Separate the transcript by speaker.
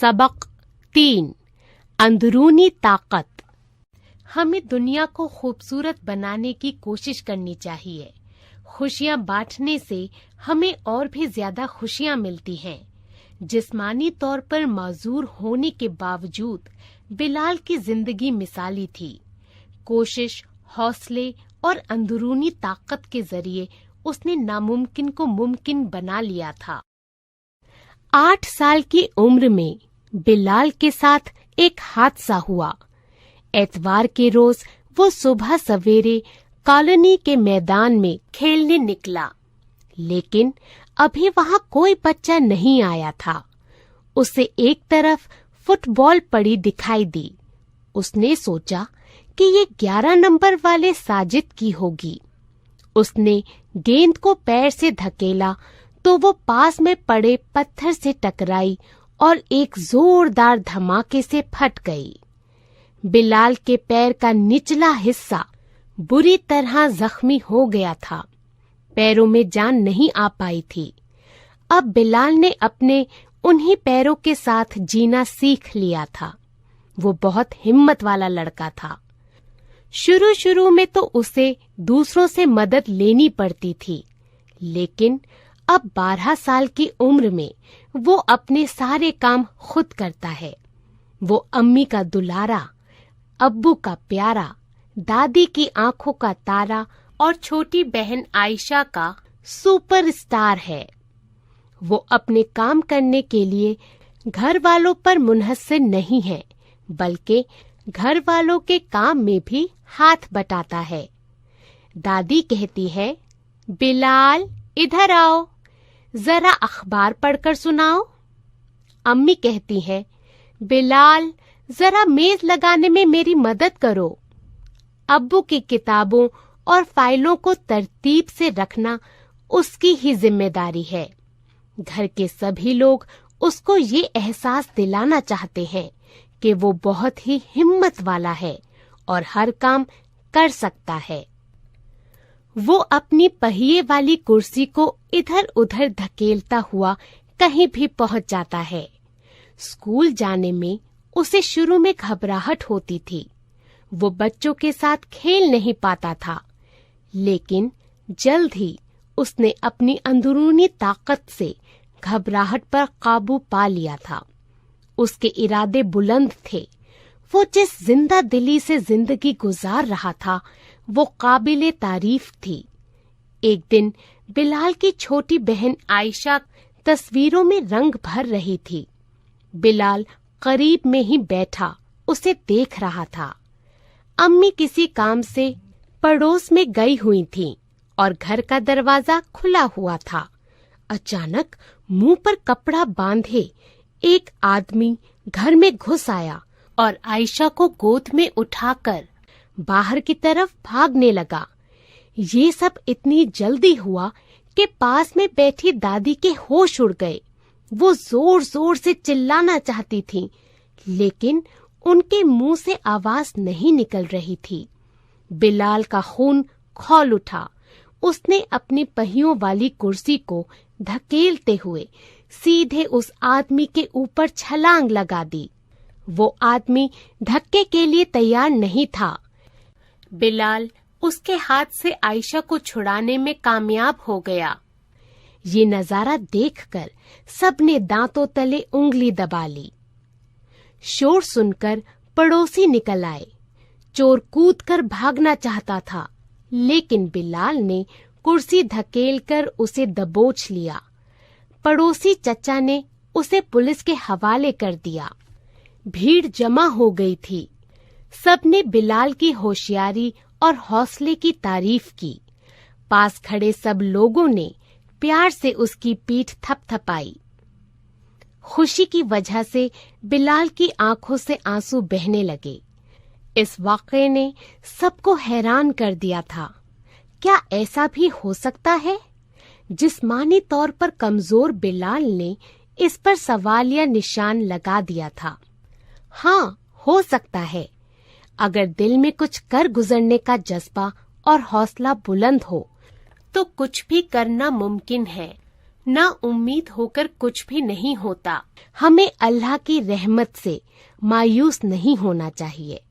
Speaker 1: सबक 3 अंदरूनी ताकत। हमें दुनिया को खूबसूरत बनाने की कोशिश करनी चाहिए। खुशियाँ बांटने से हमें और भी ज्यादा खुशियाँ मिलती हैं। जिस्मानी तौर पर माजूर होने के बावजूद बिलाल की जिंदगी मिसाली थी। कोशिश, हौसले और अंदरूनी ताकत के जरिए उसने नामुमकिन को मुमकिन बना लिया था। 8 साल की उम्र में बिलाल के साथ एक हादसा हुआ। एतवार के रोज वो सुबह सवेरे कॉलोनी के मैदान में खेलने निकला, लेकिन अभी वहां कोई बच्चा नहीं आया था। उसे एक तरफ फुटबॉल पड़ी दिखाई दी। उसने सोचा कि ये 11 नंबर वाले साजिद की होगी। उसने गेंद को पैर से धकेला तो वो पास में पड़े पत्थर से टकराई और एक जोरदार धमाके से फट गई। बिलाल के पैर का निचला हिस्सा बुरी तरह जख्मी हो गया था। पैरों में जान नहीं आ पाई थी। अब बिलाल ने अपने उन्हीं पैरों के साथ जीना सीख लिया था। वो बहुत हिम्मत वाला लड़का था। शुरू में तो उसे दूसरों से मदद लेनी पड़ती थी, लेकिन अब 12 साल की उम्र में वो अपने सारे काम खुद करता है। वो अम्मी का दुलारा, अब्बू का प्यारा, दादी की आंखों का तारा और छोटी बहन आयशा का सुपरस्टार है। वो अपने काम करने के लिए घर वालों पर मुनहसर नहीं है, बल्कि घर वालों के काम में भी हाथ बटाता है। दादी कहती है, बिलाल इधर आओ, जरा अखबार पढ़कर सुनाओ। अम्मी कहती है, बिलाल जरा मेज लगाने में मेरी मदद करो। अब्बू की किताबों और फाइलों को तरतीब से रखना उसकी ही जिम्मेदारी है। घर के सभी लोग उसको ये एहसास दिलाना चाहते हैं कि वो बहुत ही हिम्मत वाला है और हर काम कर सकता है। वो अपनी पहिए वाली कुर्सी को इधर उधर धकेलता हुआ कहीं भी पहुंच जाता है। स्कूल जाने में उसे शुरू में घबराहट होती थी। वो बच्चों के साथ खेल नहीं पाता था, लेकिन जल्द ही उसने अपनी अंदरूनी ताकत से घबराहट पर काबू पा लिया था। उसके इरादे बुलंद थे। वो जिस जिंदा दिली से जिंदगी गुजार रहा था, वो काबिले तारीफ थी। एक दिन बिलाल की छोटी बहन आयशा तस्वीरों में रंग भर रही थी। बिलाल करीब में ही बैठा उसे देख रहा था। अम्मी किसी काम से पड़ोस में गई हुई थीं और घर का दरवाजा खुला हुआ था। अचानक मुंह पर कपड़ा बांधे एक आदमी घर में घुस आया और आयशा को गोद में उठाकर बाहर की तरफ भागने लगा। ये सब इतनी जल्दी हुआ कि पास में बैठी दादी के होश उड़ गए। वो जोर जोर से चिल्लाना चाहती थीं, लेकिन उनके मुंह से आवाज नहीं निकल रही थी। बिलाल का खून खौल उठा। उसने अपनी पहियों वाली कुर्सी को धकेलते हुए सीधे उस आदमी के ऊपर छलांग लगा दी। वो आदमी धक्के के लिए तैयार नहीं था। बिलाल उसके हाथ से आयशा को छुड़ाने में कामयाब हो गया। ये नजारा देखकर सबने दांतों तले उंगली दबा ली। शोर सुनकर पड़ोसी निकल आए। चोर कूदकर भागना चाहता था, लेकिन बिलाल ने कुर्सी धकेलकर उसे दबोच लिया। पड़ोसी चचा ने उसे पुलिस के हवाले कर दिया। भीड़ जमा हो गई थी। सबने बिलाल की होशियारी और हौसले की तारीफ की। पास खड़े सब लोगों ने प्यार से उसकी पीठ थपथपाई। खुशी की वजह से बिलाल की आंखों से आंसू बहने लगे। इस वाक़ये ने सबको हैरान कर दिया था। क्या ऐसा भी हो सकता है? जिस्मानी तौर पर कमजोर बिलाल ने इस पर सवालिया निशान लगा दिया था। हाँ, हो सकता है। अगर दिल में कुछ कर गुजरने का जज्बा और हौसला बुलंद हो, तो कुछ भी करना मुमकिन है। ना उम्मीद होकर कुछ भी नहीं होता। हमें अल्लाह की रहमत से मायूस नहीं होना चाहिए।